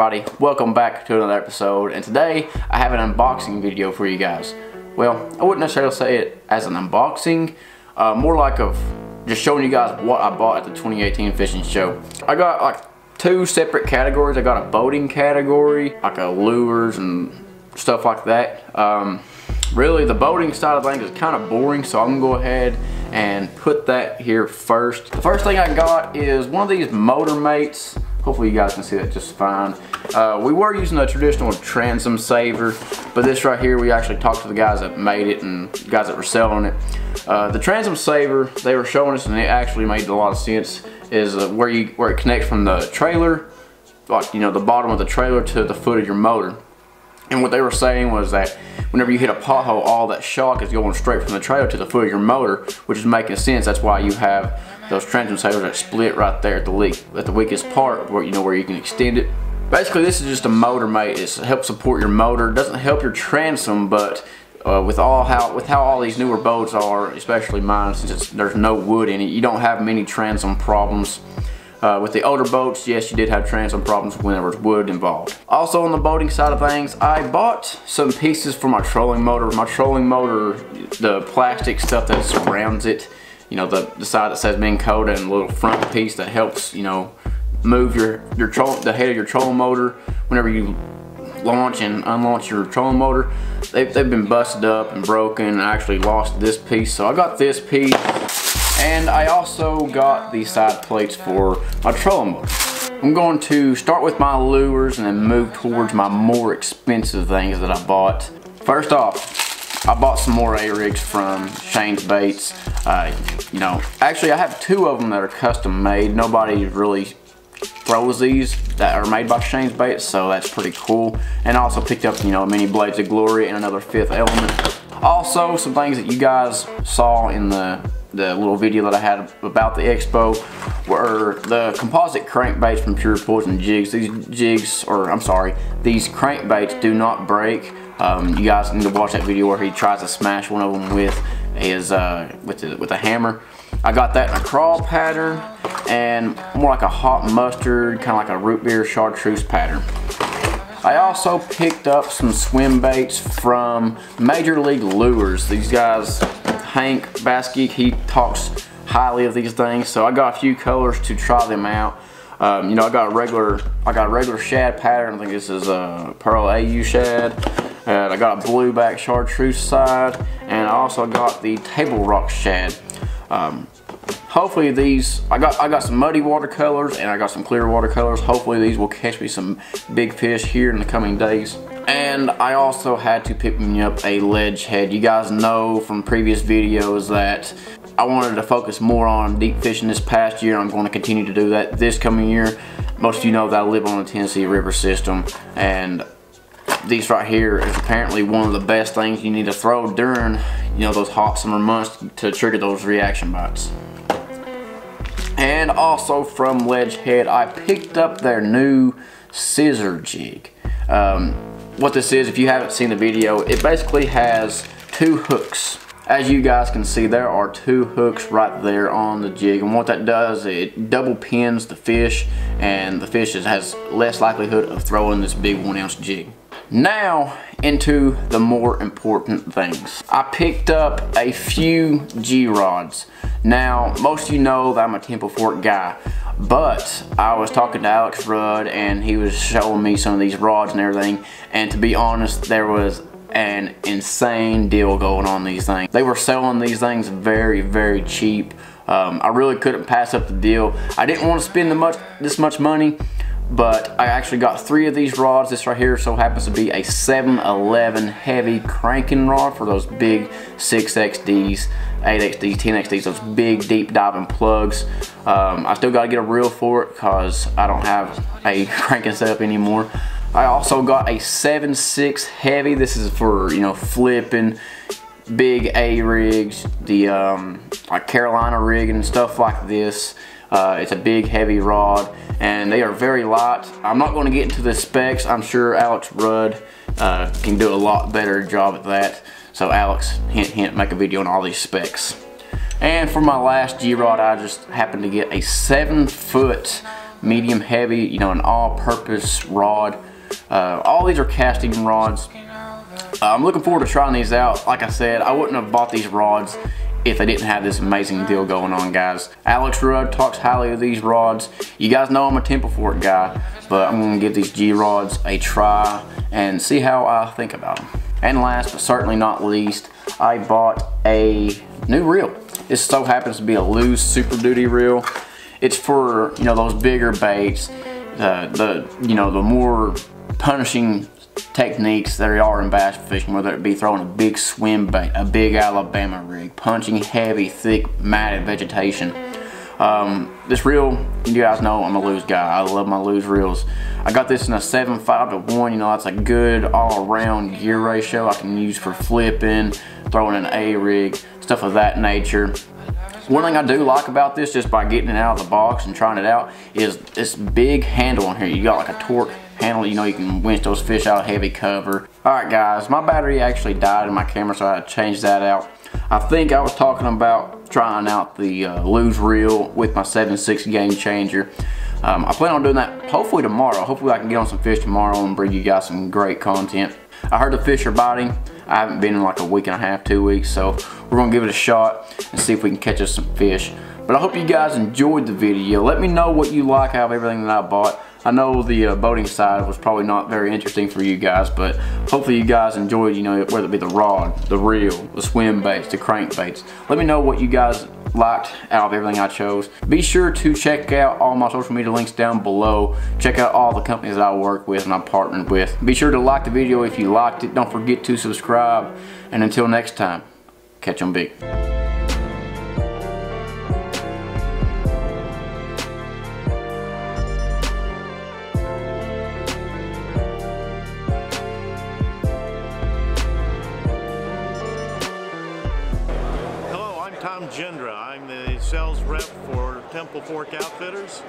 everybody? Welcome back to another episode, and today I have an unboxing video for you guys. Well, I wouldn't necessarily say it as an unboxing, more like of just showing you guys what I bought at the 2018 fishing show. I got like two separate categories. I got a boating category, like lures and stuff like that. Really, the boating side of things is kind of boring, so I'm gonna go ahead and put that here first. The first thing I got is one of these motor mates. Hopefully you guys can see that just fine. We were using a traditional transom saver, but this right here, we actually talked to the guys that made it and guys that were selling it. The transom saver, they were showing us, and it actually made a lot of sense, is where it connects from the trailer, like the bottom of the trailer to the foot of your motor. And what they were saying was that whenever you hit a pothole, all that shock is going straight from the trailer to the foot of your motor, which is making sense. That's why you have those transom savers that split right there at the weakest part, where where you can extend it. Basically, this is just a motor mate. It helps support your motor. It doesn't help your transom, but with how all these newer boats are, especially mine, since there's no wood in it, you don't have many transom problems. With the older boats, yes, you did have transom problems when there was wood involved. Also, on the boating side of things, I bought some pieces for my trolling motor. My trolling motor, the plastic stuff that surrounds it, the side that says Minn Kota, and the little front piece that helps, move the head of your trolling motor whenever you launch and unlaunch your trolling motor. They've been busted up and broken, and I actually lost this piece, so I got this piece. And I also got the side plates for my trolling motor. I'm going to start with my lures and then move towards my more expensive things that I bought. First off, I bought some more A-rigs from Shane's Baits. Actually I have two of them that are custom made. Nobody really throws these that are made by Shane's Baits, so that's pretty cool. And I also picked up, mini Blades of Glory and another Fifth Element. Also, some things that you guys saw in the little video that I had about the expo were the composite crankbaits from Pure Poison Jigs. These crankbaits do not break. You guys need to watch that video where he tries to smash one of them with a hammer. I got that in a crawl pattern and more like a hot mustard, kind of like a root beer chartreuse pattern. I also picked up some swim baits from Major League Lures. These guys, Hank, Bass Geek, he talks highly of these things, so I got a few colors to try them out. I got a regular shad pattern. I think this is a Pearl AU shad. I got a blueback chartreuse side, and I also got the Table Rock shad. Hopefully these, I got some muddy watercolors and I got some clear watercolors. Hopefully these will catch me some big fish here in the coming days. And I also had to pick me up a ledge head. You guys know from previous videos that I wanted to focus more on deep fishing this past year. I'm going to continue to do that this coming year. Most of you know that I live on the Tennessee River system, and these right here is apparently one of the best things you need to throw during those hot summer months to trigger those reaction bites. And also from Ledge Head, I picked up their new scissor jig. What this is, if you haven't seen the video, it basically has two hooks. As you guys can see, there are two hooks right there on the jig, and what that does, it double pins the fish, and the fish has less likelihood of throwing this big 1-ounce jig. Now into the more important things. I picked up a few G-rods. Now, most of you know that I'm a Temple Fork guy, but I was talking to Alex Rudd and he was showing me some of these rods and everything, and to be honest, there was an insane deal going on these things. They were selling these things very, very cheap. I really couldn't pass up the deal. I didn't want to spend this much money, but I actually got 3 of these rods. This right here so happens to be a 711 heavy cranking rod for those big 6XDs, 8XDs, 10XDs, those big deep diving plugs. I still got to get a reel for it because I don't have a cranking setup anymore. I also got a 7.6 heavy. This is for flipping big A rigs, the like Carolina rig and stuff like this. It's a big heavy rod and they are very light. I'm not going to get into the specs. I'm sure Alex Rudd can do a lot better job at that. So Alex, hint hint, make a video on all these specs. And for my last G-rod, I just happened to get a 7-foot medium heavy, you know, an all-purpose rod. All these are casting rods. I'm looking forward to trying these out. Like I said, I wouldn't have bought these rods if they didn't have this amazing deal going on, guys. Alex Rudd talks highly of these rods. You guys know I'm a Temple Fork guy, but I'm gonna give these G rods a try and see how I think about them. And last but certainly not least, I bought a new reel. This so happens to be a loose Super Duty reel. It's for, you know, those bigger baits, you know, the more punishing techniques there are in bass fishing, whether it be throwing a big swim bait, a big Alabama rig, punching heavy, thick, matted vegetation. This reel, you guys know I'm a lose guy. I love my lose reels. I got this in a 7.5-to-1. You know, that's a good all-around gear ratio I can use for flipping, throwing an A-rig, stuff of that nature. One thing I do like about this, just by getting it out of the box and trying it out, is this big handle on here. You got like a torque handle, you know, you can winch those fish out of heavy cover. Alright guys, my battery actually died in my camera, so I had to change that out. I think I was talking about trying out the lose reel with my 7.6 game changer. I plan on doing that hopefully tomorrow. Hopefully I can get on some fish tomorrow and bring you guys some great content. I heard the fish are biting. I haven't been in like a week and a half, 2 weeks, so we're gonna give it a shot and see if we can catch us some fish. But I hope you guys enjoyed the video. Let me know what you like out of everything that I bought. I know the boating side was probably not very interesting for you guys, but hopefully you guys enjoyed, you know, whether it be the rod, the reel, the swim baits, the crank baits. Let me know what you guys liked out of everything I chose. Be sure to check out all my social media links down below. Check out all the companies that I work with and I'm partnered with. Be sure to like the video if you liked it. Don't forget to subscribe. And until next time, catch 'em big. I'm the sales rep for Temple Fork Outfitters.